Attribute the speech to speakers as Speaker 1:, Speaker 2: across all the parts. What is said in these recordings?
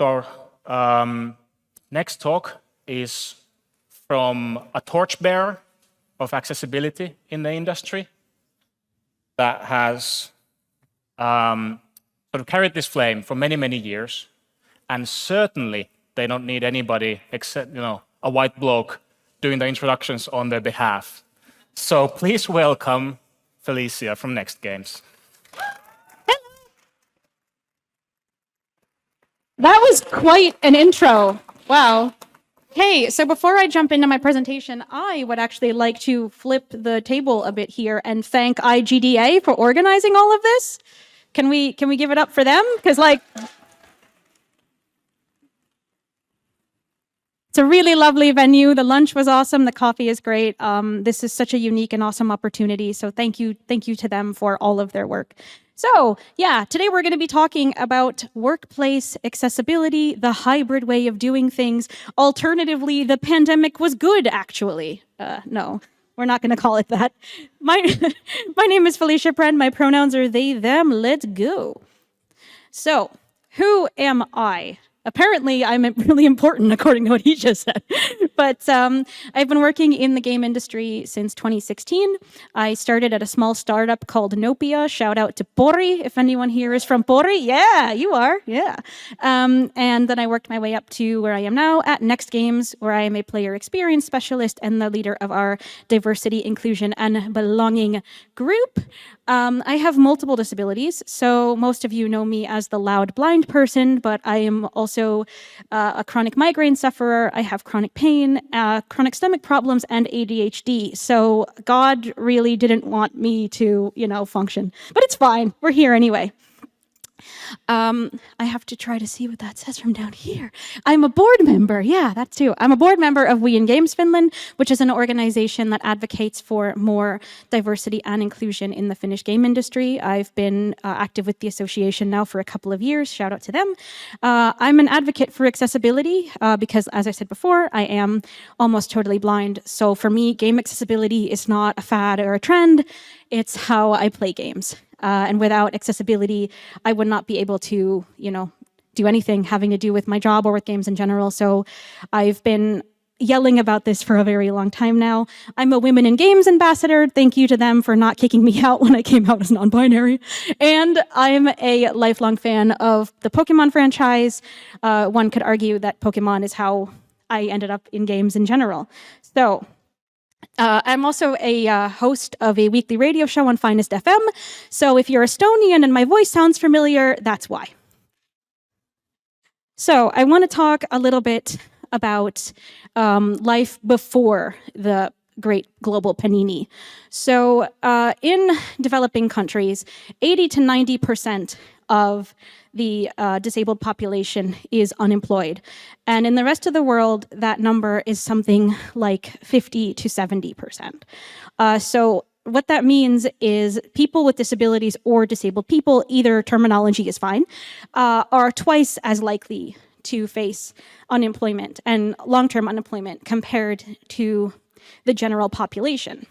Speaker 1: So next talk is from a torchbearer of accessibility in the industry that has sort of carried this flame for many, many years. And certainly they don't need anybody except, a white bloke doing the introductions on their behalf. So please welcome Felicia from Next Games.
Speaker 2: That was quite an intro. Wow. Hey, so before I jump into my presentation, I would actually like to flip the table a bit here and thank IGDA for organizing all of this. Can we give it up for them? Because it's a really lovely venue. The lunch was awesome. The coffee is great. This is such a unique and awesome opportunity. So thank you to them for all of their work. So yeah, today we're going to be talking about workplace accessibility, the hybrid way of doing things. Alternatively, the pandemic was good, actually. No, we're not going to call it that. My name is Felicia Prehn. My pronouns are they, them. Let's go. So who am I? Apparently, I'm really important, according to what he just said. But I've been working in the game industry since 2016. I started at a small startup called Nopia. Shout out to Pori, if anyone here is from Pori. Yeah, you are. Yeah. And then I worked my way up to where I am now at Next Games, where I am a player experience specialist and the leader of our diversity, inclusion, and belonging group. I have multiple disabilities, so most of you know me as the loud blind person, but I am also a chronic migraine sufferer. I have chronic pain, chronic stomach problems, and ADHD. So God really didn't want me to, function. But it's fine. We're here anyway. I have to try to see what that says from down here. I'm a board member. Yeah, that too. I'm a board member of We in Games Finland, which is an organization that advocates for more diversity and inclusion in the Finnish game industry. I've been active with the association now for a couple of years. Shout out to them. I'm an advocate for accessibility because, as I said before, I am almost totally blind. So for me, game accessibility is not a fad or a trend. It's how I play games. And without accessibility, I would not be able to, do anything having to do with my job or with games in general. So I've been yelling about this for a very long time now. I'm a Women in Games ambassador. Thank you to them for not kicking me out when I came out as non-binary. And I'm a lifelong fan of the Pokemon franchise. One could argue that Pokemon is how I ended up in games in general. So I'm also a host of a weekly radio show on Finest FM. So if you're Estonian and my voice sounds familiar, that's why. So I want to talk a little bit about life before the great global panini. So in developing countries, 80 to 90% of the disabled population is unemployed. And in the rest of the world, that number is something like 50 to 70%. So what that means is people with disabilities or disabled people, either terminology is fine, are twice as likely to face unemployment and long-term unemployment compared to the general population.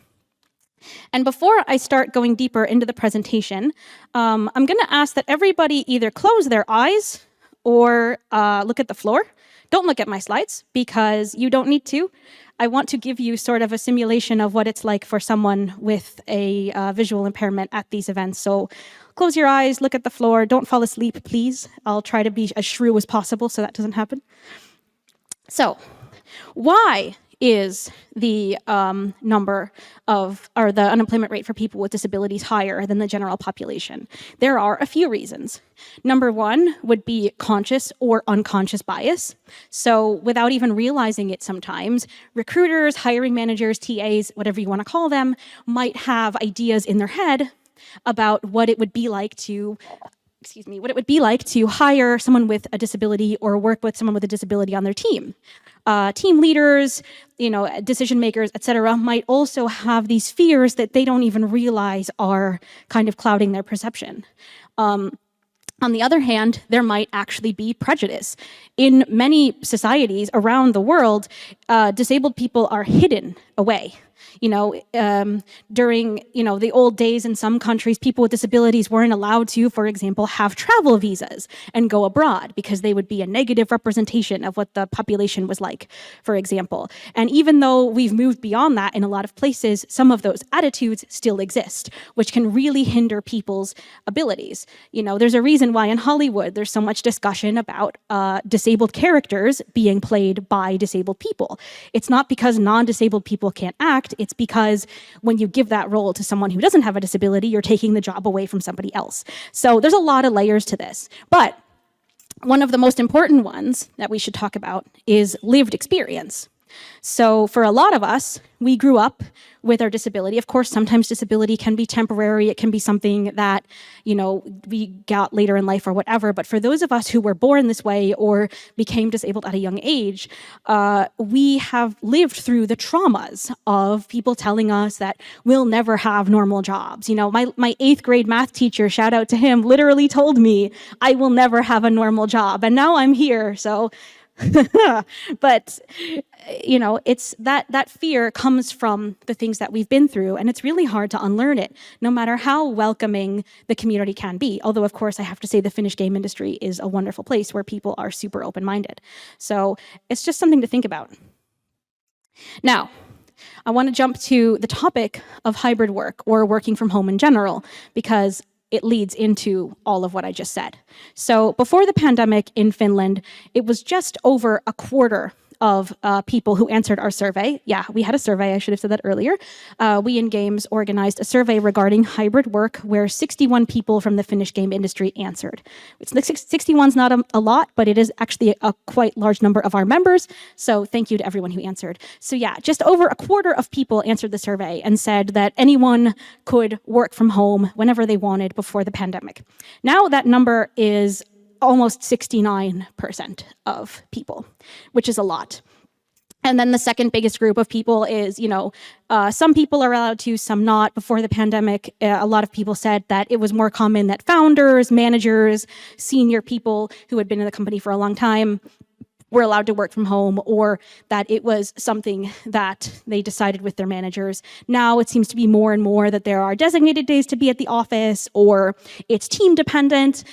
Speaker 2: And before I start going deeper into the presentation, I'm going to ask that everybody either close their eyes or look at the floor. Don't look at my slides because you don't need to. I want to give you sort of a simulation of what it's like for someone with a visual impairment at these events. So close your eyes, look at the floor, don't fall asleep, please. I'll try to be as shrew as possible so that doesn't happen. So, why is the the unemployment rate for people with disabilities higher than the general population? There are a few reasons. Number one would be conscious or unconscious bias. So without even realizing it sometimes, recruiters, hiring managers, TAs, whatever you want to call them, might have ideas in their head about what it would be like to hire someone with a disability or work with someone with a disability on their team. Team leaders, decision makers, etc., might also have these fears that they don't even realize are kind of clouding their perception. On the other hand, there might actually be prejudice. In many societies around the world, disabled people are hidden away. During, the old days in some countries, people with disabilities weren't allowed to, for example, have travel visas and go abroad because they would be a negative representation of what the population was like, for example. And even though we've moved beyond that in a lot of places, some of those attitudes still exist, which can really hinder people's abilities. There's a reason why in Hollywood there's so much discussion about disabled characters being played by disabled people. It's not because non-disabled people can't act, it's because when you give that role to someone who doesn't have a disability, you're taking the job away from somebody else. So there's a lot of layers to this. But one of the most important ones that we should talk about is lived experience. So for a lot of us, we grew up with our disability. Of course, sometimes disability can be temporary. It can be something that, we got later in life or whatever. But for those of us who were born this way or became disabled at a young age, we have lived through the traumas of people telling us that we'll never have normal jobs. My 8th grade math teacher, shout out to him, literally told me I will never have a normal job. And now I'm here, so... But, it's that fear comes from the things that we've been through, and it's really hard to unlearn it, no matter how welcoming the community can be. Although, of course, I have to say the Finnish game industry is a wonderful place where people are super open-minded. So it's just something to think about. Now, I want to jump to the topic of hybrid work or working from home in general, because it leads into all of what I just said. So before the pandemic in Finland, it was just over a quarter of people who answered our survey. Yeah, we had a survey, I should have said that earlier. We in Games organized a survey regarding hybrid work where 61 people from the Finnish game industry answered. 61's not a lot, but it is actually a quite large number of our members, so thank you to everyone who answered. So yeah, just over a quarter of people answered the survey and said that anyone could work from home whenever they wanted before the pandemic. Now that number is almost 69% of people, which is a lot. And then the second biggest group of people is, some people are allowed to, some not. Before the pandemic, a lot of people said that it was more common that founders, managers, senior people who had been in the company for a long time were allowed to work from home, or that it was something that they decided with their managers. Now it seems to be more and more that there are designated days to be at the office, or it's team dependent.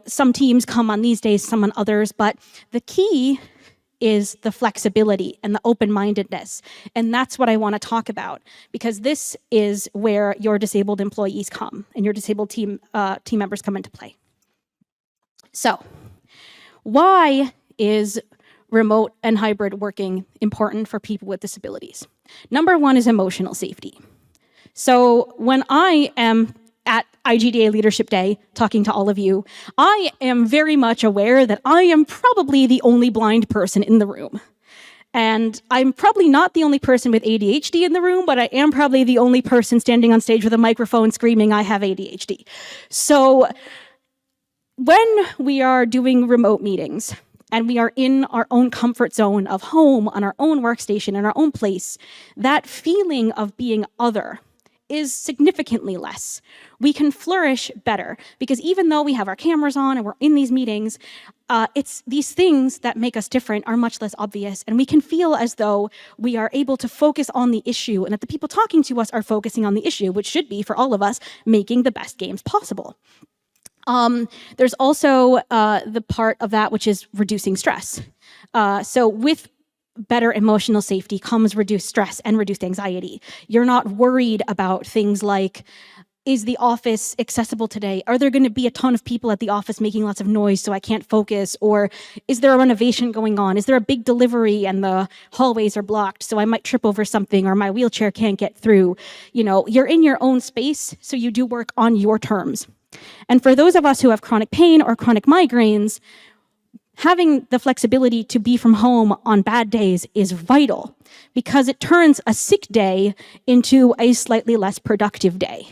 Speaker 2: Some teams come on these days, some on others, but the key is the flexibility and the open-mindedness. And that's what I want to talk about, because this is where your disabled employees come and your disabled team members come into play. So, why is remote and hybrid working important for people with disabilities? Number one is emotional safety. So when I am at IGDA Leadership Day talking to all of you, I am very much aware that I am probably the only blind person in the room. And I'm probably not the only person with ADHD in the room, but I am probably the only person standing on stage with a microphone screaming, I have ADHD. So when we are doing remote meetings, and we are in our own comfort zone of home, on our own workstation, in our own place, that feeling of being other is significantly less. We can flourish better, because even though we have our cameras on and we're in these meetings, it's these things that make us different are much less obvious, and we can feel as though we are able to focus on the issue, and that the people talking to us are focusing on the issue, which should be, for all of us, making the best games possible. There's also the part of that which is reducing stress. So with better emotional safety comes reduced stress and reduced anxiety. You're not worried about things like, is the office accessible today? Are there going to be a ton of people at the office making lots of noise so I can't focus? Or is there a renovation going on? Is there a big delivery and the hallways are blocked so I might trip over something, or my wheelchair can't get through? You're in your own space, so you do work on your terms. And for those of us who have chronic pain or chronic migraines, having the flexibility to be from home on bad days is vital, because it turns a sick day into a slightly less productive day.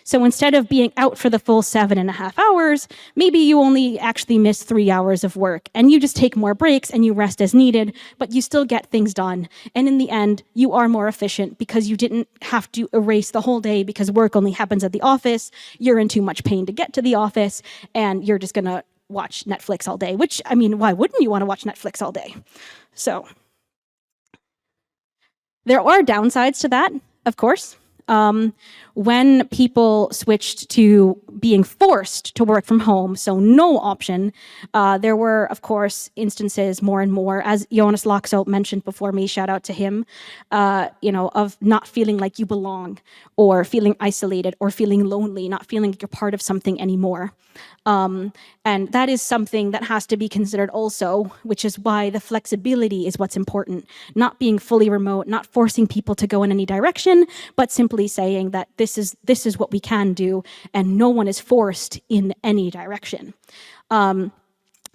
Speaker 2: So instead of being out for the full 7.5 hours, maybe you only actually miss 3 hours of work, and you just take more breaks and you rest as needed, but you still get things done. And in the end, you are more efficient because you didn't have to erase the whole day because work only happens at the office. You're in too much pain to get to the office, and you're just gonna watch Netflix all day, which, why wouldn't you want to watch Netflix all day? So There are downsides to that, of course. When people switched to being forced to work from home, so no option, there were, of course, instances more and more, as Jonas Laxo mentioned before me, shout out to him, of not feeling like you belong, or feeling isolated, or feeling lonely, not feeling like you're part of something anymore. And that is something that has to be considered also, which is why the flexibility is what's important. Not being fully remote, not forcing people to go in any direction, but simply saying that this is what we can do, and no one is forced in any direction.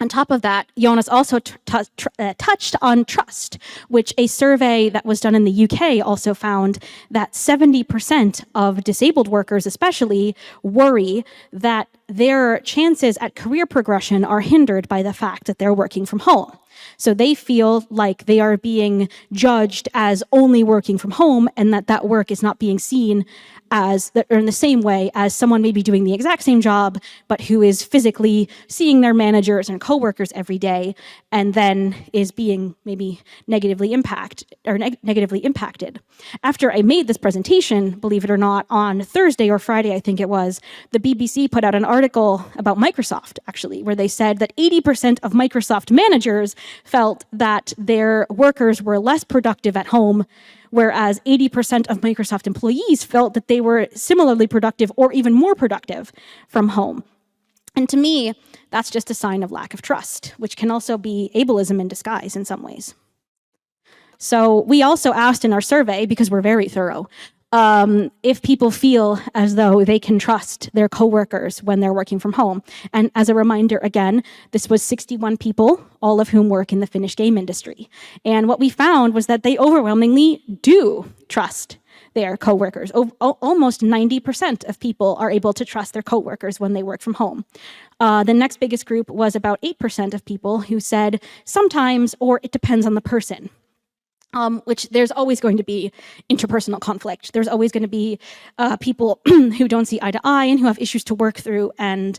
Speaker 2: On top of that, Jonas also touched on trust, which a survey that was done in the UK also found that 70% of disabled workers especially worry that their chances at career progression are hindered by the fact that they're working from home. So they feel like they are being judged as only working from home, and that work is not being seen as, or in the same way as someone maybe doing the exact same job, but who is physically seeing their managers and coworkers every day, and then is being maybe negatively impacted. After I made this presentation, believe it or not, on Thursday or Friday, I think it was, the BBC put out an article about Microsoft, actually, where they said that 80% of Microsoft managers felt that their workers were less productive at home, whereas 80% of Microsoft employees felt that they were similarly productive or even more productive from home. And to me, that's just a sign of lack of trust, which can also be ableism in disguise in some ways. So we also asked in our survey, because we're very thorough, if people feel as though they can trust their coworkers when they're working from home. And as a reminder, again, this was 61 people, all of whom work in the Finnish game industry. And what we found was that they overwhelmingly do trust their coworkers. Almost 90% of people are able to trust their coworkers when they work from home. The next biggest group was about 8% of people who said sometimes, or it depends on the person. Which there's always going to be interpersonal conflict. There's always going to be people who don't see eye to eye and who have issues to work through. And,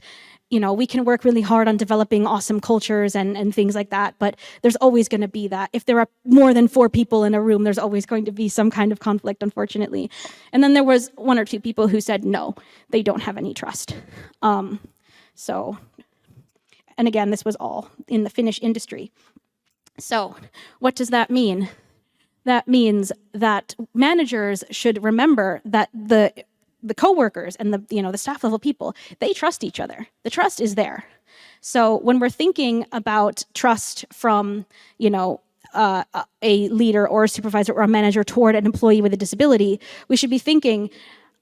Speaker 2: we can work really hard on developing awesome cultures and things like that. But there's always going to be that. If there are more than 4 people in a room, there's always going to be some kind of conflict, unfortunately. And then there was 1 or 2 people who said, no, they don't have any trust. And again, this was all in the Finnish industry. So what does that mean? That means that managers should remember that the coworkers and the staff level people, they trust each other. The trust is there. So when we're thinking about trust from a leader or a supervisor or a manager toward an employee with a disability, we should be thinking,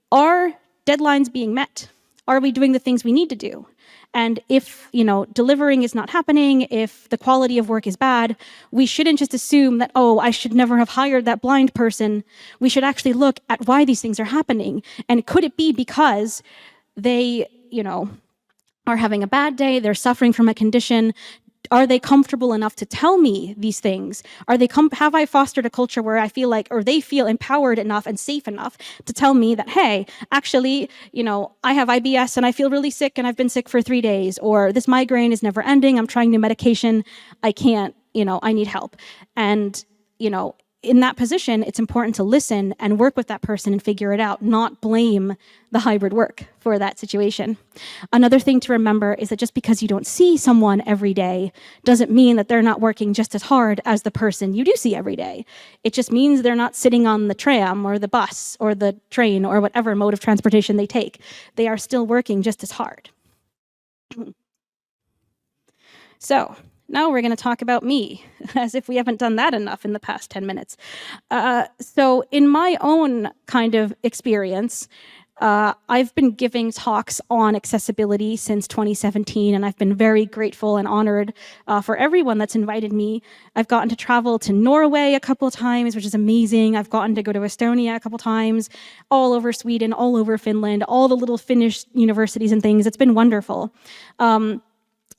Speaker 2: are deadlines being met? Are we doing the things we need to do? And if, delivering is not happening, if the quality of work is bad, we shouldn't just assume that, oh, I should never have hired that blind person. We should actually look at why these things are happening. And could it be because they, are having a bad day, they're suffering from a condition? Are they comfortable enough to tell me these things? Have I fostered a culture where I feel like, or they feel empowered enough and safe enough to tell me that, hey, actually, I have IBS and I feel really sick and I've been sick for 3 days, or this migraine is never ending, I'm trying new medication, I can't, I need help. And, in that position, it's important to listen and work with that person and figure it out, not blame the hybrid work for that situation. Another thing to remember is that just because you don't see someone every day doesn't mean that they're not working just as hard as the person you do see every day. It just means they're not sitting on the tram or the bus or the train or whatever mode of transportation they take. They are still working just as hard. So, now we're going to talk about me, as if we haven't done that enough in the past 10 minutes. So in my own kind of experience, I've been giving talks on accessibility since 2017, and I've been very grateful and honored for everyone that's invited me. I've gotten to travel to Norway a couple of times, which is amazing. I've gotten to go to Estonia a couple times, all over Sweden, all over Finland, all the little Finnish universities and things. It's been wonderful.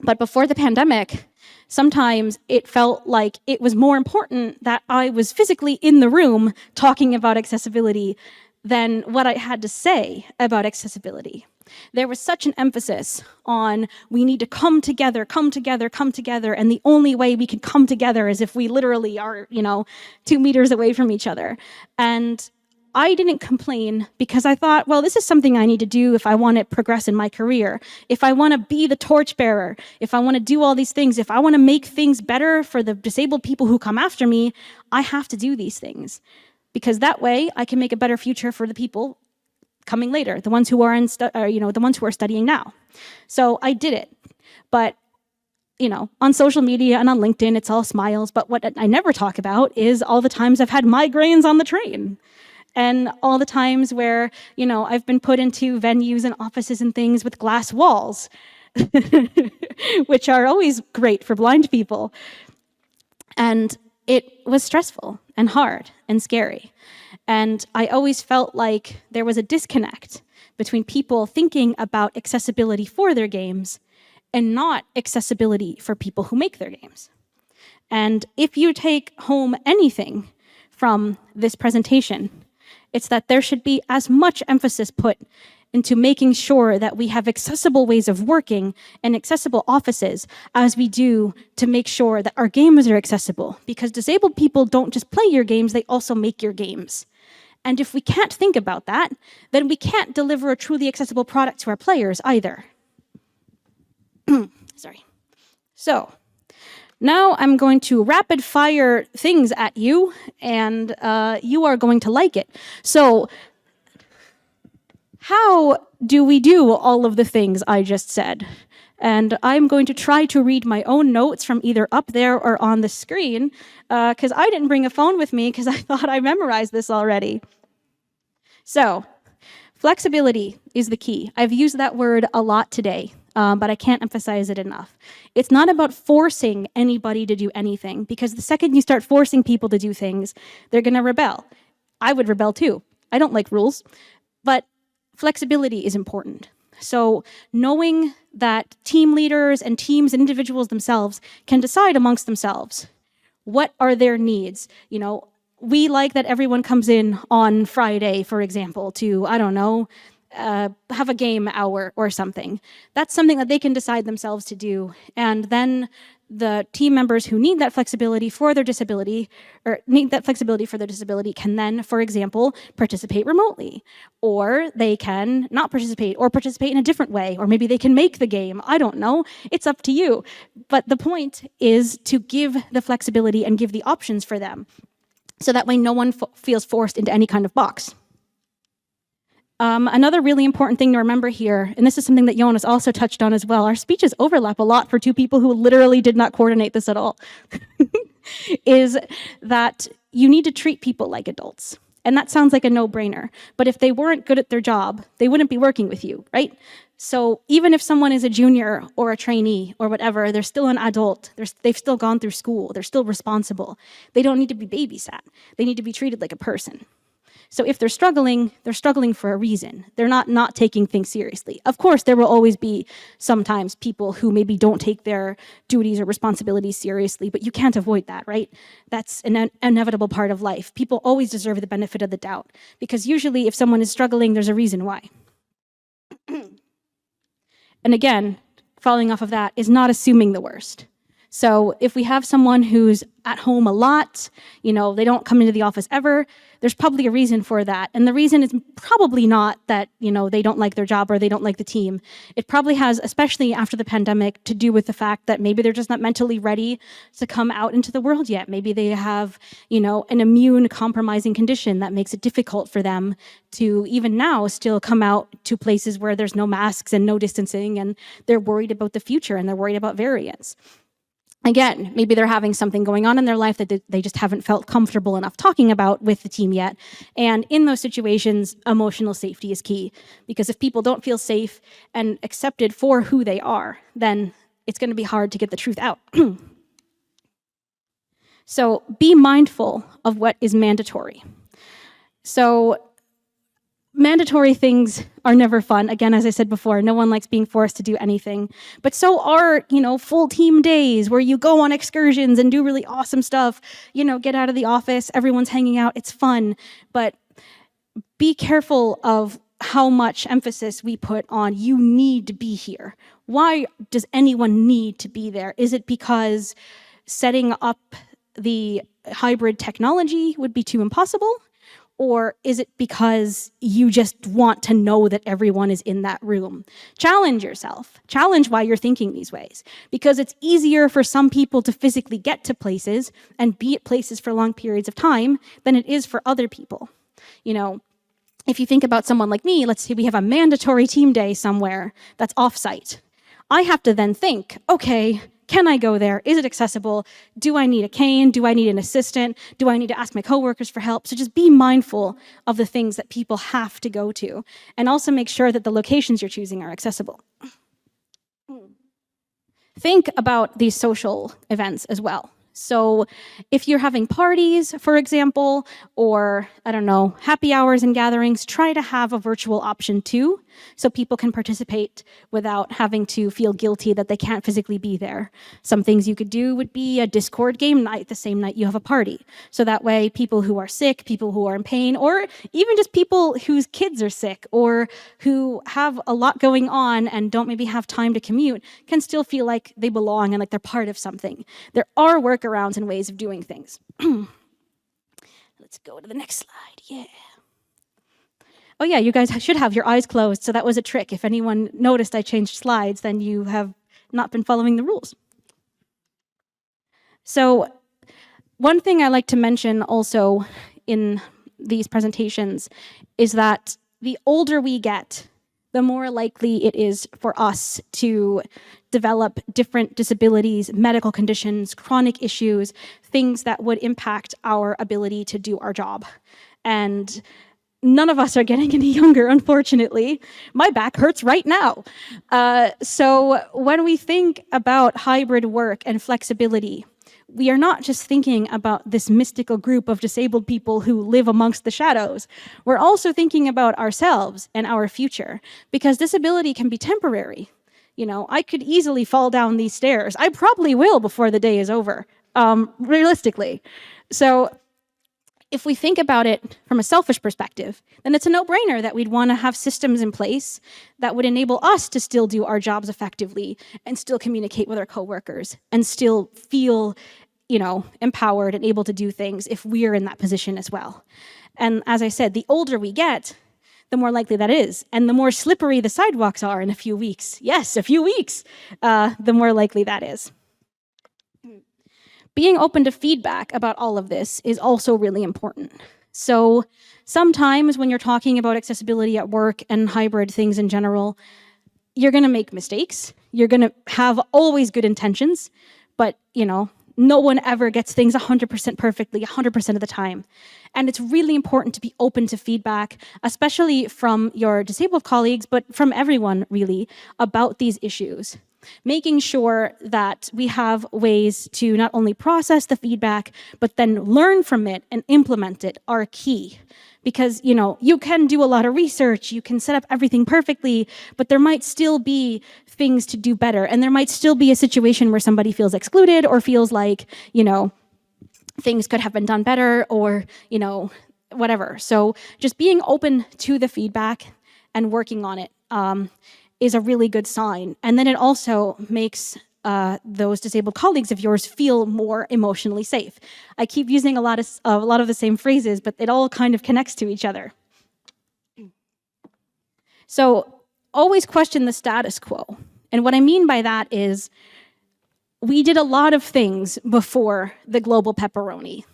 Speaker 2: But before the pandemic, sometimes it felt like it was more important that I was physically in the room talking about accessibility than what I had to say about accessibility. There was such an emphasis on we need to come together, come together, come together, and the only way we can come together is if we literally are, 2 meters away from each other. And I didn't complain because I thought, well, this is something I need to do if I want to progress in my career, if I want to be the torchbearer, if I want to do all these things, if I want to make things better for the disabled people who come after me, I have to do these things. Because that way I can make a better future for the people coming later, the ones who are the ones who are studying now. So I did it. But on social media and on LinkedIn, it's all smiles. But what I never talk about is all the times I've had migraines on the train. And all the times where, I've been put into venues and offices and things with glass walls, which are always great for blind people. And it was stressful and hard and scary. And I always felt like there was a disconnect between people thinking about accessibility for their games and not accessibility for people who make their games. And if you take home anything from this presentation, it's that there should be as much emphasis put into making sure that we have accessible ways of working and accessible offices as we do to make sure that our games are accessible. Because disabled people don't just play your games, they also make your games. And if we can't think about that, then we can't deliver a truly accessible product to our players either. Sorry. So, now I'm going to rapid fire things at you, and you are going to like it. So, how do we do all of the things I just said? And I'm going to try to read my own notes from either up there or on the screen, because I didn't bring a phone with me because I thought I memorized this already. So, flexibility is the key. I've used that word a lot today. But I can't emphasize it enough. It's not about forcing anybody to do anything, because the second you start forcing people to do things, they're going to rebel. I would rebel too. I don't like rules, but flexibility is important. So knowing that team leaders and teams and individuals themselves can decide amongst themselves, what are their needs? We like that everyone comes in on Friday, for example, to, have a game hour or something. That's something that they can decide themselves to do. And then the team members who need that flexibility for their disability, can then, for example, participate remotely. Or they can not participate, or participate in a different way. Or maybe they can make the game. I don't know. It's up to you. But the point is to give the flexibility and give the options for them. So that way no one feels forced into any kind of box. Another really important thing to remember here, and this is something that Jonas also touched on as well, our speeches overlap a lot for two people who literally did not coordinate this at all, is that you need to treat people like adults. And that sounds like a no-brainer, but if they weren't good at their job, they wouldn't be working with you, right? So even if someone is a junior or a trainee or whatever, they're still an adult, they've still gone through school, they're still responsible. They don't need to be babysat. They need to be treated like a person. So if they're struggling for a reason. They're not taking things seriously. Of course, there will always be sometimes people who maybe don't take their duties or responsibilities seriously, but you can't avoid that, right? That's an inevitable part of life. People always deserve the benefit of the doubt, because usually if someone is struggling, there's a reason why. And again, following off of that is not assuming the worst. So if we have someone who's at home a lot, they don't come into the office ever, there's probably a reason for that. And the reason is probably not that, they don't like their job or they don't like the team. It probably has, especially after the pandemic, to do with the fact that maybe they're just not mentally ready to come out into the world yet. Maybe they have, an immune compromising condition that makes it difficult for them to even now still come out to places where there's no masks and no distancing, and they're worried about the future and they're worried about variants. Again, maybe they're having something going on in their life that they just haven't felt comfortable enough talking about with the team yet. And in those situations, emotional safety is key. Because if people don't feel safe and accepted for who they are, then it's going to be hard to get the truth out. So be mindful of what is mandatory. So mandatory things are never fun. Again, as I said before, no one likes being forced to do anything. But so are, full team days where you go on excursions and do really awesome stuff, get out of the office, everyone's hanging out, it's fun. But be careful of how much emphasis we put on you need to be here. Why does anyone need to be there? Is it because setting up the hybrid technology would be too impossible? Or is it because you just want to know that everyone is in that room? Challenge yourself. Challenge why you're thinking these ways. Because it's easier for some people to physically get to places and be at places for long periods of time than it is for other people. You know, if you think about someone like me, let's say we have a mandatory team day somewhere that's offsite. I have to then think, okay, can I go there? Is it accessible? Do I need a cane? Do I need an assistant? Do I need to ask my coworkers for help? So just be mindful of the things that people have to go to, and also make sure that the locations you're choosing are accessible. Think about these social events as well. So if you're having parties, for example, or, I don't know, happy hours and gatherings, try to have a virtual option too, so people can participate without having to feel guilty that they can't physically be there. Some things you could do would be a Discord game night the same night you have a party. So that way people who are sick, people who are in pain, or even just people whose kids are sick or who have a lot going on and don't maybe have time to commute can still feel like they belong and like they're part of something. There are workarounds and ways of doing things. Let's go to the next slide. Yeah. Oh yeah, you guys should have your eyes closed, so that was a trick. If anyone noticed I changed slides, then you have not been following the rules. So one thing I like to mention also in these presentations is that the older we get, the more likely it is for us to develop different disabilities, medical conditions, chronic issues, things that would impact our ability to do our job. And none of us are getting any younger, unfortunately. My back hurts right now. So when we think about hybrid work and flexibility, we are not just thinking about this mystical group of disabled people who live amongst the shadows. We're also thinking about ourselves and our future, because disability can be temporary. You know, I could easily fall down these stairs. I probably will before the day is over, realistically. So if we think about it from a selfish perspective, then it's a no-brainer that we'd want to have systems in place that would enable us to still do our jobs effectively and still communicate with our coworkers and still feel, you know, empowered and able to do things if we're in that position as well. And as I said, the older we get, the more likely that is. And the more slippery the sidewalks are in a few weeks, yes, a few weeks, the more likely that is. Being open to feedback about all of this is also really important. So sometimes when you're talking about accessibility at work and hybrid things in general, you're going to make mistakes. You're going to have always good intentions, but, you know, no one ever gets things 100% perfectly 100% of the time. And it's really important to be open to feedback, especially from your disabled colleagues, but from everyone really, about these issues. Making sure that we have ways to not only process the feedback, but then learn from it and implement it are key. Because, you know, you can do a lot of research, you can set up everything perfectly, but there might still be things to do better. And there might still be a situation where somebody feels excluded or feels like, you know, things could have been done better or, you know, whatever. So just being open to the feedback and working on it is a really good sign. And then it also makes those disabled colleagues of yours feel more emotionally safe. I keep using a lot of the same phrases, but it all kind of connects to each other. So always question the status quo. And what I mean by that is we did a lot of things before the global pepperoni.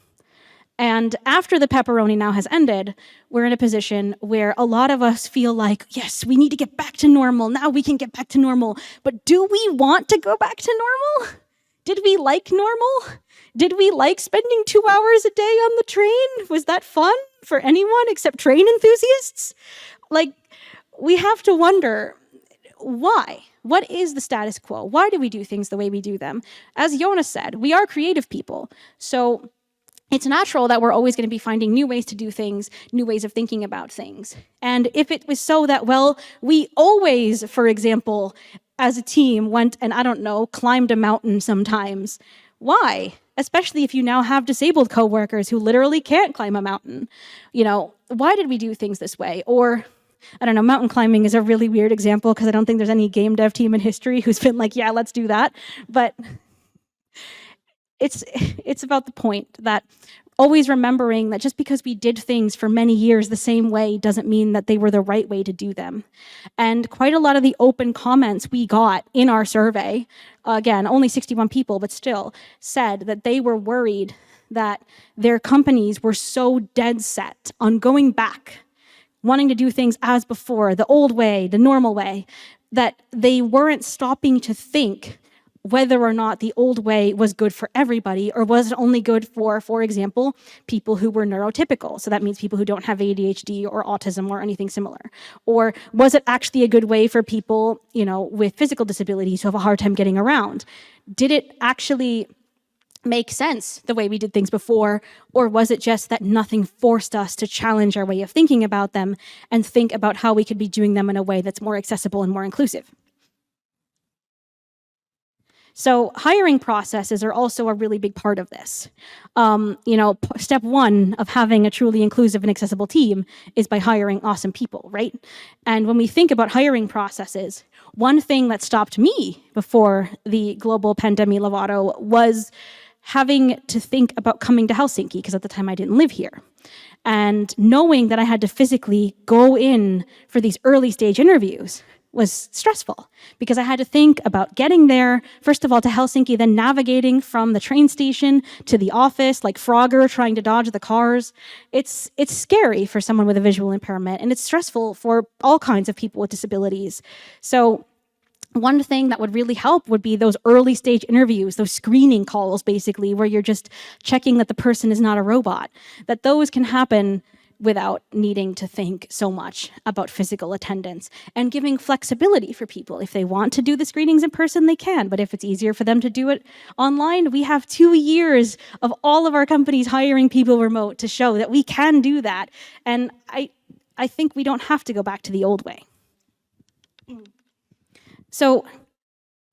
Speaker 2: And after the pepperoni now has ended, we're in a position where a lot of us feel like, yes, we need to get back to normal. Now we can get back to normal. But do we want to go back to normal? Did we like normal? Did we like spending 2 hours a day on the train? Was that fun for anyone except train enthusiasts? Like, we have to wonder, why? What is the status quo? Why do we do things the way we do them? As Jonas said, we are creative people. So it's natural that we're always going to be finding new ways to do things, new ways of thinking about things. And if it was so that, well, we always, for example, as a team went and, I don't know, climbed a mountain sometimes, why? Especially if you now have disabled coworkers who literally can't climb a mountain. You know, why did we do things this way? Or I don't know, mountain climbing is a really weird example because I don't think there's any game dev team in history who's been like, yeah, let's do that. But it's about the point that always remembering that just because we did things for many years the same way doesn't mean that they were the right way to do them. And quite a lot of the open comments we got in our survey, again, only 61 people, but still, said that they were worried that their companies were so dead set on going back, wanting to do things as before, the old way, the normal way, that they weren't stopping to think whether or not the old way was good for everybody, or was it only good for example, people who were neurotypical. So that means people who don't have ADHD or autism or anything similar. Or was it actually a good way for people, with physical disabilities who have a hard time getting around? Did it actually make sense the way we did things before, or was it just that nothing forced us to challenge our way of thinking about them and think about how we could be doing them in a way that's more accessible and more inclusive? So hiring processes are also a really big part of this. Step one of having a truly inclusive and accessible team is by hiring awesome people, right? And when we think about hiring processes, one thing that stopped me before the global pandemic levato was having to think about coming to Helsinki, because at the time I didn't live here. And knowing that I had to physically go in for these early stage interviews was stressful, because I had to think about getting there, first of all, to Helsinki, then navigating from the train station to the office, like Frogger trying to dodge the cars. It's scary for someone with a visual impairment, and it's stressful for all kinds of people with disabilities. So one thing that would really help would be those early stage interviews, those screening calls, basically, where you're just checking that the person is not a robot, that those can happen without needing to think so much about physical attendance, and giving flexibility for people. If they want to do the screenings in person, they can, but if it's easier for them to do it online, we have 2 years of all of our companies hiring people remote to show that we can do that. And I think we don't have to go back to the old way. So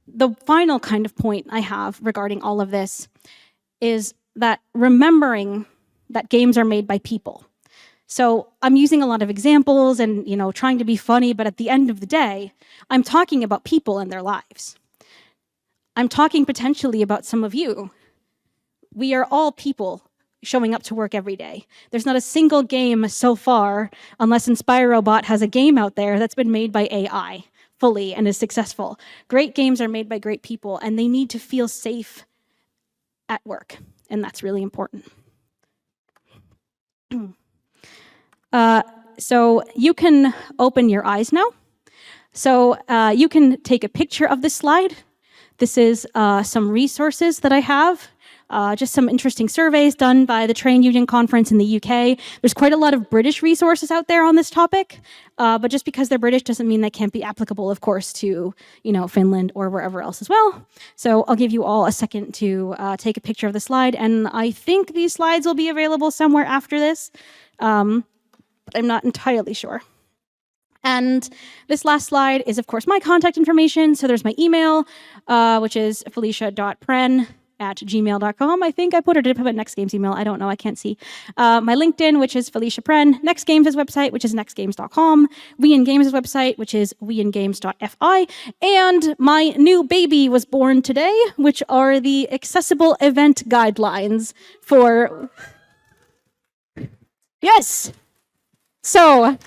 Speaker 2: the final kind of point I have regarding all of this is that remembering that games are made by people. So I'm using a lot of examples and, trying to be funny, but at the end of the day, I'm talking about people and their lives. I'm talking potentially about some of you. We are all people showing up to work every day. There's not a single game so far, unless InspiroBot has a game out there that's been made by AI fully and is successful. Great games are made by great people, and they need to feel safe at work, and that's really important. So you can open your eyes now. So you can take a picture of this slide. This is some resources that I have, just some interesting surveys done by the Trade Union Conference in the UK. There's quite a lot of British resources out there on this topic, but just because they're British doesn't mean they can't be applicable, of course, to Finland or wherever else as well. So I'll give you all a second to take a picture of the slide, and I think these slides will be available somewhere after this. But I'm not entirely sure. And this last slide is, of course, my contact information. So there's my email, which is felicia.prehn@gmail.com. I think I put it, did I put Next Games email? I don't know, I can't see. My LinkedIn, which is Felicia Prehn. Next Games' website, which is nextgames.com. We in Games' website, which is weingames.fi. And my new baby was born today, which are the accessible event guidelines for... Yes! So,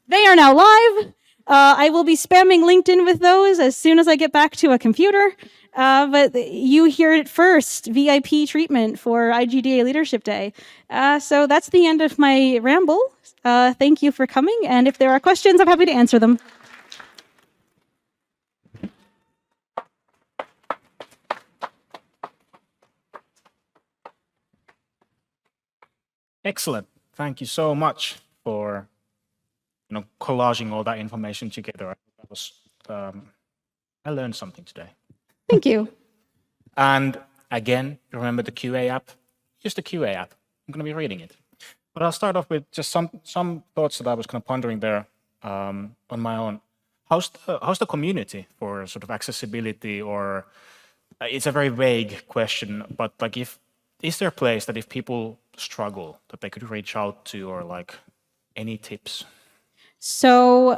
Speaker 2: they are now live. I will be spamming LinkedIn with those as soon as I get back to a computer. But you hear it first, VIP treatment for IGDA Leadership Day. So that's the end of my ramble. Thank you for coming, and if there are questions, I'm happy to answer them.
Speaker 1: Excellent. Thank you so much for collaging all that information together. I learned something today.
Speaker 2: Thank you.
Speaker 1: And again, remember the QA app? Use the QA app. I'm going to be reading it. But I'll start off with just some thoughts that I was kind of pondering there on my own. How's the community for sort of accessibility, or it's a very vague question, but like is there a place that if people struggle that they could reach out to, or like any tips?
Speaker 2: So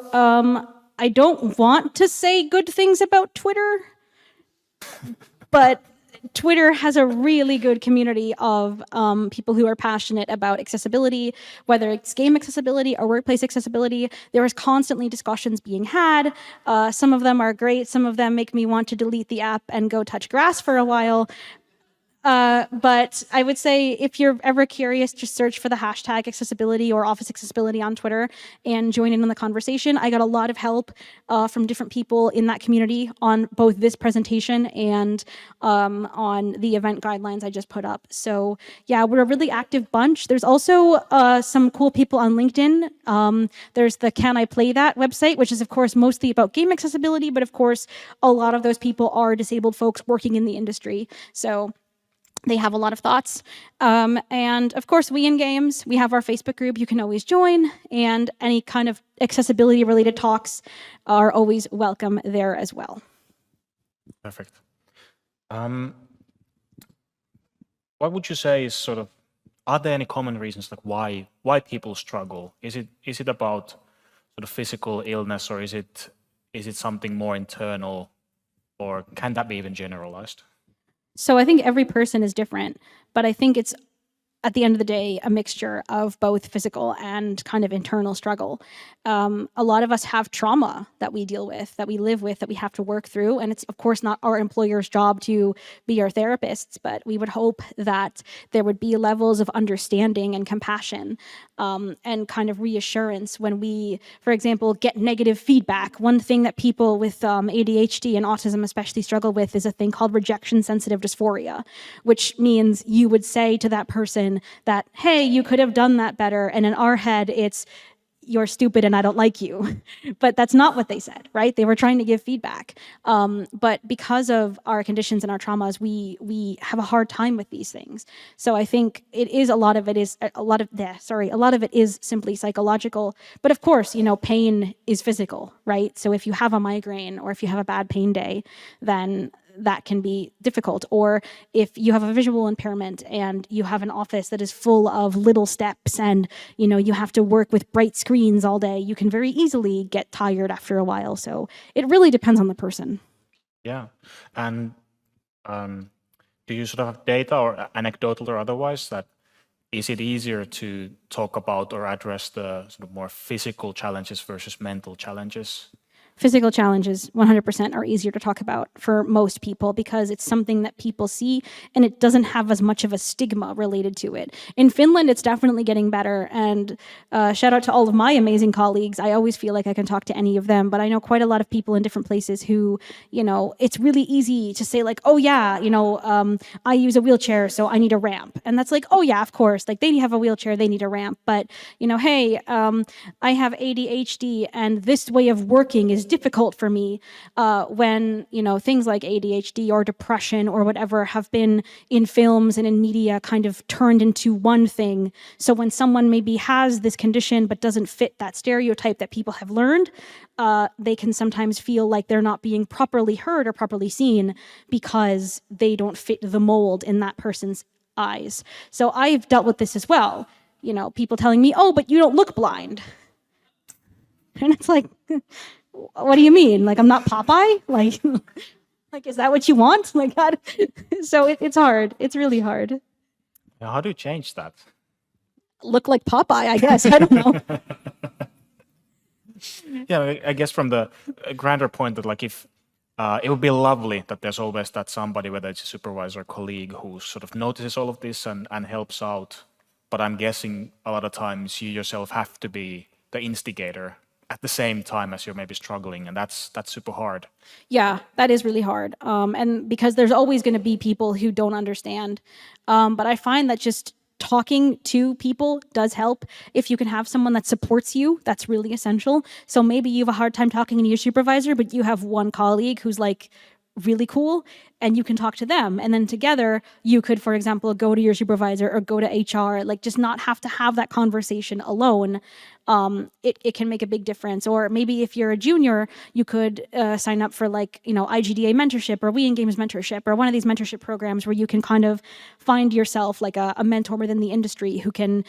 Speaker 2: I don't want to say good things about Twitter, but Twitter has a really good community of people who are passionate about accessibility, whether it's game accessibility or workplace accessibility. There is constantly discussions being had. Some of them are great. Some of them make me want to delete the app and go touch grass for a while. But I would say if you're ever curious, just search for the hashtag accessibility or office accessibility on Twitter and join in on the conversation. I got a lot of help from different people in that community on both this presentation and on the event guidelines I just put up. So yeah, we're a really active bunch. There's also some cool people on LinkedIn. There's the Can I Play That website, which is of course mostly about game accessibility, but of course a lot of those people are disabled folks working in the industry. So they have a lot of thoughts. And of course, We in Games, we have our Facebook group you can always join, and any kind of accessibility related talks are always welcome there as well.
Speaker 1: Perfect. What would you say is sort of, are there any common reasons like why people struggle? Is it about sort of physical illness, or is it something more internal, or can that be even generalized?
Speaker 2: So I think every person is different, but I think it's, at the end of the day, a mixture of both physical and kind of internal struggle. A lot of us have trauma that we deal with, that we live with, that we have to work through. And it's, of course, not our employer's job to be our therapists, but we would hope that there would be levels of understanding and compassion and kind of reassurance when we, for example, get negative feedback. One thing that people with ADHD and autism especially struggle with is a thing called rejection-sensitive dysphoria, which means you would say to that person that, hey, you could have done that better. And in our head, it's, you're stupid and I don't like you. But that's not what they said, right? They were trying to give feedback. But because of our conditions and our traumas, we have a hard time with these things. So I think a lot of it is simply psychological. But of course, pain is physical, right? So if you have a migraine or if you have a bad pain day, then that can be difficult. Or if you have a visual impairment and you have an office that is full of little steps and you have to work with bright screens all day, you can very easily get tired after a while. So it really depends on the person.
Speaker 1: Yeah. And do you sort of have data or anecdotal or otherwise that is it easier to talk about or address the sort of more physical challenges versus mental challenges?
Speaker 2: Physical challenges 100% are easier to talk about for most people because it's something that people see and it doesn't have as much of a stigma related to it. In Finland, it's definitely getting better, and shout out to all of my amazing colleagues. I always feel like I can talk to any of them, but I know quite a lot of people in different places who, it's really easy to say like, oh yeah, I use a wheelchair, so I need a ramp. And that's like, oh yeah, of course, like they have a wheelchair, they need a ramp. But, hey, I have ADHD and this way of working is difficult for me when things like ADHD or depression or whatever have been in films and in media kind of turned into one thing. So when someone maybe has this condition but doesn't fit that stereotype that people have learned, they can sometimes feel like they're not being properly heard or properly seen because they don't fit the mold in that person's eyes. So I've dealt with this as well. People telling me, oh, but you don't look blind. And it's like, what do you mean? Like, I'm not Popeye? Like, is that what you want? Like, so it's hard. It's really hard.
Speaker 1: How do you change that?
Speaker 2: Look like Popeye, I guess. I don't know.
Speaker 1: Yeah, I guess from the grander point that like if it would be lovely that there's always that somebody, whether it's a supervisor or colleague, who sort of notices all of this and helps out. But I'm guessing a lot of times you yourself have to be the instigator at the same time as you're maybe struggling, and that's super hard.
Speaker 2: Yeah, that is really hard. And because there's always going to be people who don't understand. But I find that just talking to people does help. If you can have someone that supports you, that's really essential. So maybe you have a hard time talking to your supervisor, but you have one colleague who's like really cool and you can talk to them. And then together you could, for example, go to your supervisor or go to HR, like just not have to have that conversation alone. it can make a big difference. Or maybe if you're a junior, you could sign up for like, IGDA mentorship or We in Games mentorship or one of these mentorship programs where you can kind of find yourself like a mentor within the industry who can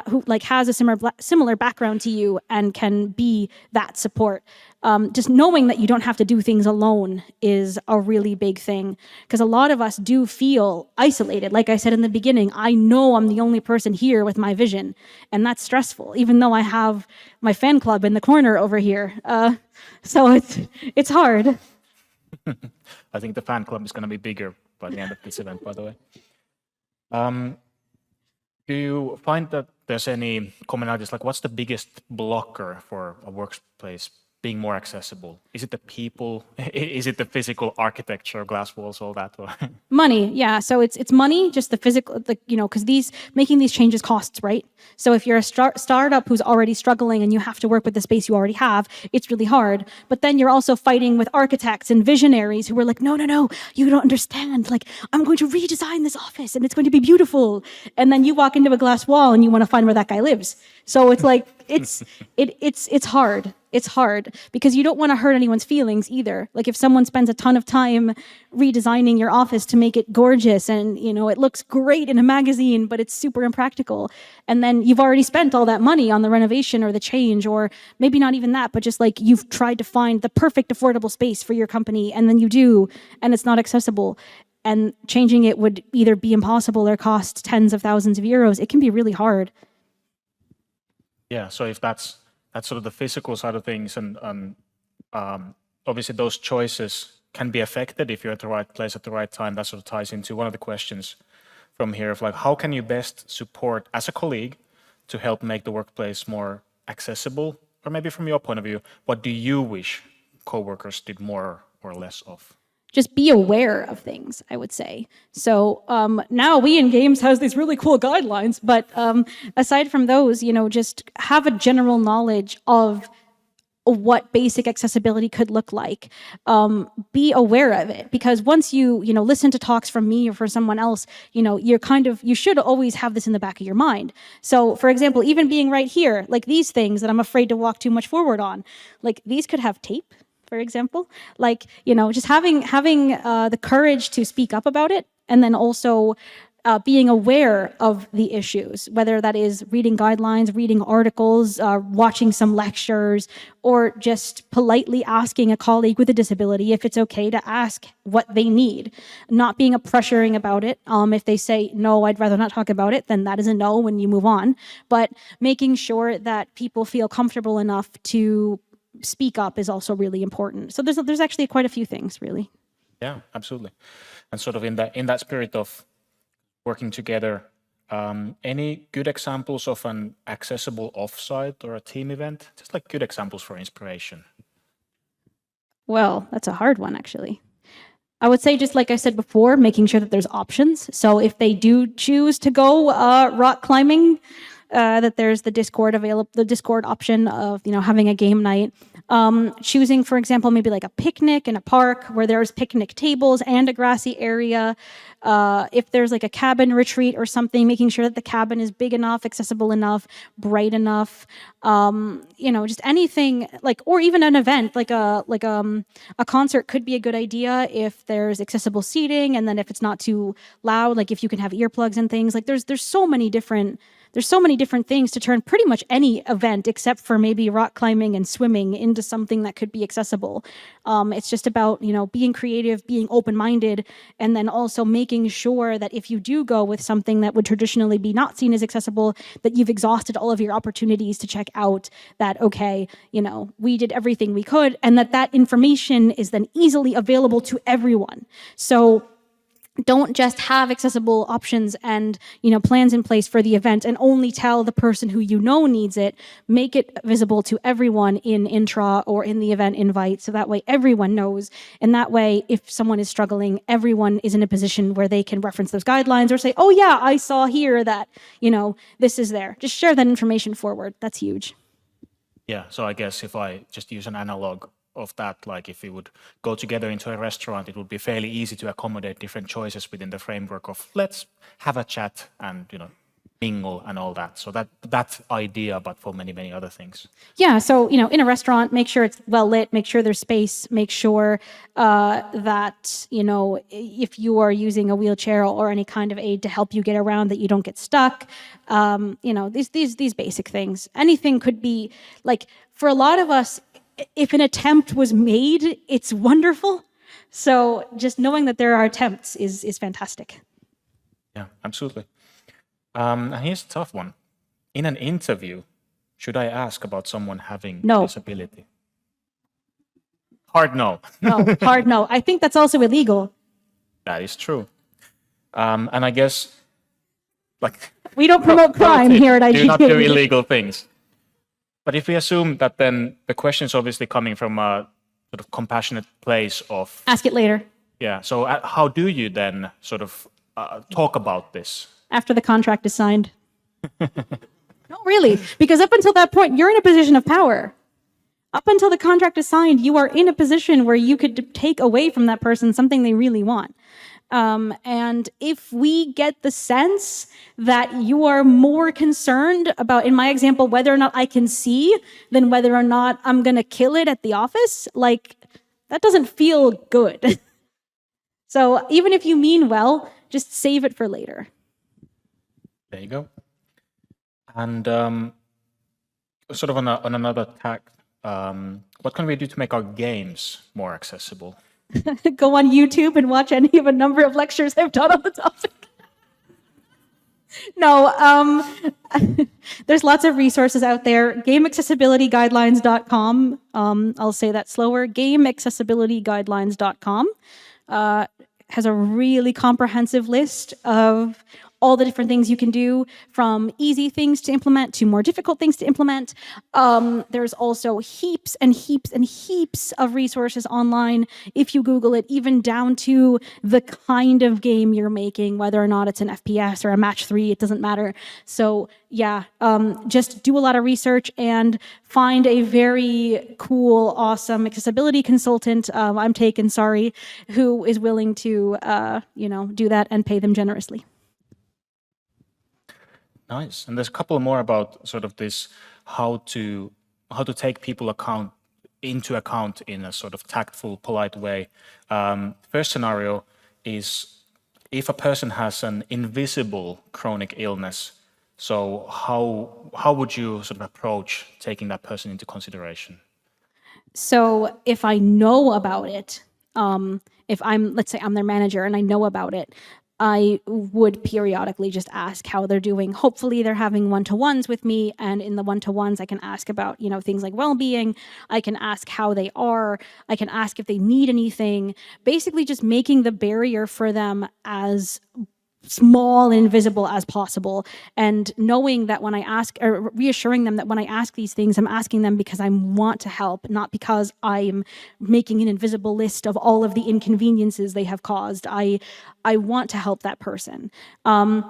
Speaker 2: who like has a similar background to you and can be that support. Just knowing that you don't have to do things alone is a really big thing, because a lot of us do feel isolated. Like I said in the beginning, I know I'm the only person here with my vision, and that's stressful, even though I have my fan club in the corner over here. So it's hard.
Speaker 1: I think the fan club is going to be bigger by the end of this event, by the way. Do you find that there's any commonalities? Like, what's the biggest blocker for a workplace being more accessible? Is it the people? Is it the physical architecture, glass walls, all that? Or?
Speaker 2: Money, yeah. So it's money, just the physical, because making these changes costs, right? So if you're a startup who's already struggling and you have to work with the space you already have, it's really hard. But then you're also fighting with architects and visionaries who are like, no, you don't understand. Like, I'm going to redesign this office and it's going to be beautiful. And then you walk into a glass wall and you want to find where that guy lives. So it's like, it's hard. It's hard because you don't want to hurt anyone's feelings either. Like if someone spends a ton of time redesigning your office to make it gorgeous and, it looks great in a magazine, but it's super impractical. And then you've already spent all that money on the renovation or the change, or maybe not even that, but just like you've tried to find the perfect affordable space for your company and then you do, and it's not accessible. And changing it would either be impossible or cost tens of thousands of euros. It can be really hard.
Speaker 1: Yeah, so if that's sort of the physical side of things, and obviously those choices can be affected if you're at the right place at the right time. That sort of ties into one of the questions from here of like, how can you best support as a colleague to help make the workplace more accessible? Or maybe from your point of view, what do you wish coworkers did more or less of?
Speaker 2: Just be aware of things, I would say. So now We in Games has these really cool guidelines, but aside from those, just have a general knowledge of what basic accessibility could look like. Be aware of it, because once you listen to talks from me or for someone else, you should always have this in the back of your mind. So for example, even being right here, like these things that I'm afraid to walk too much forward on, like these could have tape, for example, like, just having the courage to speak up about it, and then also being aware of the issues, whether that is reading guidelines, reading articles, watching some lectures, or just politely asking a colleague with a disability if it's okay to ask what they need. Not being pressuring about it. If they say, no, I'd rather not talk about it, then that is a no when you move on. But making sure that people feel comfortable enough to speak up is also really important. So there's actually quite a few things, really.
Speaker 1: Yeah, absolutely. And sort of in that spirit of working together, any good examples of an accessible offsite or a team event? Just like good examples for inspiration.
Speaker 2: Well, that's a hard one, actually. I would say, just like I said before, making sure that there's options. So if they do choose to go rock climbing, that there's the Discord option of having a game night. Choosing, for example, maybe like a picnic in a park where there's picnic tables and a grassy area. If there's like a cabin retreat or something, making sure that the cabin is big enough, accessible enough, bright enough. Just anything like, or even an event like a concert could be a good idea if there's accessible seating, and then if it's not too loud, like if you can have earplugs and things. Like there's so many different things to turn pretty much any event, except for maybe rock climbing and swimming, into something that could be accessible. It's just about, being creative, being open-minded, and then also making sure that if you do go with something that would traditionally be not seen as accessible, that you've exhausted all of your opportunities to check out that, okay, we did everything we could, and that information is then easily available to everyone. So don't just have accessible options and plans in place for the event and only tell the person who needs it. Make it visible to everyone in intra or in the event invite, so that way everyone knows. And that way, if someone is struggling, everyone is in a position where they can reference those guidelines or say, oh yeah, I saw here that this is there. Just share that information forward. That's huge.
Speaker 1: Yeah, so I guess if I just use an analog of that, like if we would go together into a restaurant, it would be fairly easy to accommodate different choices within the framework of let's have a chat and mingle and all that. So that idea, but for many, many other things.
Speaker 2: Yeah, so in a restaurant, make sure it's well lit, make sure there's space, make sure that if you are using a wheelchair or any kind of aid to help you get around, that you don't get stuck. These basic things. Anything could be like, for a lot of us, if an attempt was made, it's wonderful. So just knowing that there are attempts is fantastic.
Speaker 1: Yeah, absolutely. And here's a tough one. In an interview, should I ask about someone having
Speaker 2: No.
Speaker 1: disability? Hard no.
Speaker 2: No, hard no. I think that's also illegal.
Speaker 1: That is true. And I guess, like,
Speaker 2: We don't promote crime here at IGT.
Speaker 1: do not do illegal things. But if we assume that, then the question is obviously coming from a sort of compassionate place of...
Speaker 2: Ask it later.
Speaker 1: Yeah, so how do you then sort of talk about this?
Speaker 2: After the contract is signed. No, really, because up until that point, you're in a position of power. Up until the contract is signed, you are in a position where you could take away from that person something they really want. And if we get the sense that you are more concerned about, in my example, whether or not I can see than whether or not I'm going to kill it at the office, like, that doesn't feel good. So even if you mean well, just save it for later.
Speaker 1: There you go. And sort of on another tack, what can we do to make our games more accessible?
Speaker 2: Go on YouTube and watch any of a number of lectures I've done on the topic. No, there's lots of resources out there. GameAccessibilityGuidelines.com. I'll say that slower. GameAccessibilityGuidelines.com has a really comprehensive list of all the different things you can do, from easy things to implement to more difficult things to implement. There's also heaps and heaps and heaps of resources online, if you Google it, even down to the kind of game you're making, whether or not it's an FPS or a match 3, it doesn't matter. So yeah, just do a lot of research and find a very cool, awesome accessibility consultant, I'm taken, sorry, who is willing to do that and pay them generously.
Speaker 1: Nice. And there's a couple more about sort of this, how to take people into account in a sort of tactful, polite way. First scenario is if a person has an invisible chronic illness. So how would you sort of approach taking that person into consideration?
Speaker 2: So if I know about it, if let's say I'm their manager and I know about it, I would periodically just ask how they're doing. Hopefully they're having one-to-ones with me, and in the one-to-ones I can ask about, things like well-being. I can ask how they are. I can ask if they need anything. Basically just making the barrier for them as small and invisible as possible, and knowing that when I ask, or reassuring them that when I ask these things, I'm asking them because I want to help, not because I'm making an invisible list of all of the inconveniences they have caused. I want to help that person. And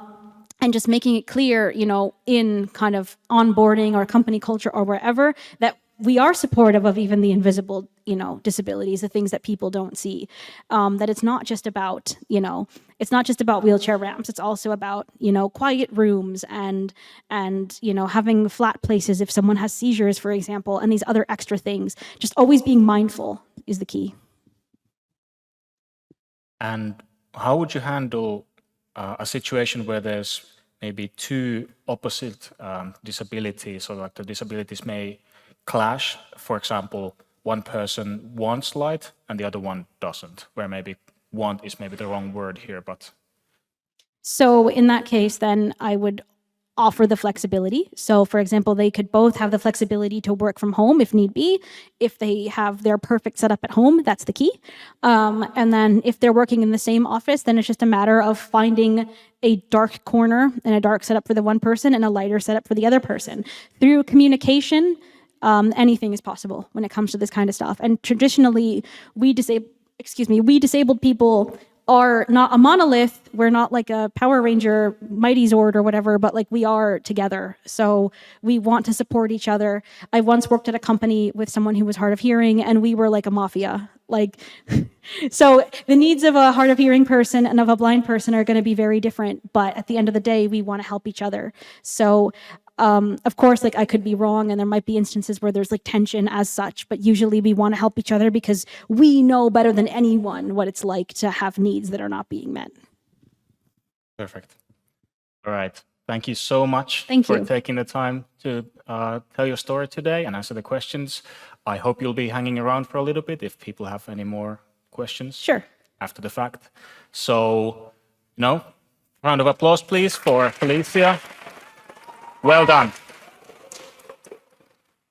Speaker 2: just making it clear, in kind of onboarding or company culture or wherever, that we are supportive of even the invisible, disabilities, the things that people don't see. That it's not just about, it's not just about wheelchair ramps. It's also about, quiet rooms and having flat places if someone has seizures, for example, and these other extra things. Just always being mindful is the key.
Speaker 1: And how would you handle a situation where there's maybe two opposite disabilities, or like the disabilities may clash? For example, one person wants light and the other one doesn't, where maybe want is maybe the wrong word here, but...
Speaker 2: So in that case, then I would offer the flexibility. So for example, they could both have the flexibility to work from home if need be. If they have their perfect setup at home, that's the key. And then if they're working in the same office, then it's just a matter of finding a dark corner and a dark setup for the one person and a lighter setup for the other person. Through communication, anything is possible when it comes to this kind of stuff. And traditionally, we disabled people are not a monolith. We're not like a Power Ranger Mighty Zord or whatever, but like we are together. So we want to support each other. I once worked at a company with someone who was hard of hearing, and we were like a mafia. Like, so the needs of a hard of hearing person and of a blind person are going to be very different. But at the end of the day, we want to help each other. So, of course, like I could be wrong, and there might be instances where there's like tension as such. But usually, we want to help each other because we know better than anyone what it's like to have needs that are not being met.
Speaker 1: Perfect. All right. Thank you so much
Speaker 2: for
Speaker 1: taking the time to tell your story today and answer the questions. I hope you'll be hanging around for a little bit if people have any more questions.
Speaker 2: Sure.
Speaker 1: After the fact. So, round of applause, please, for Felicia. Well done.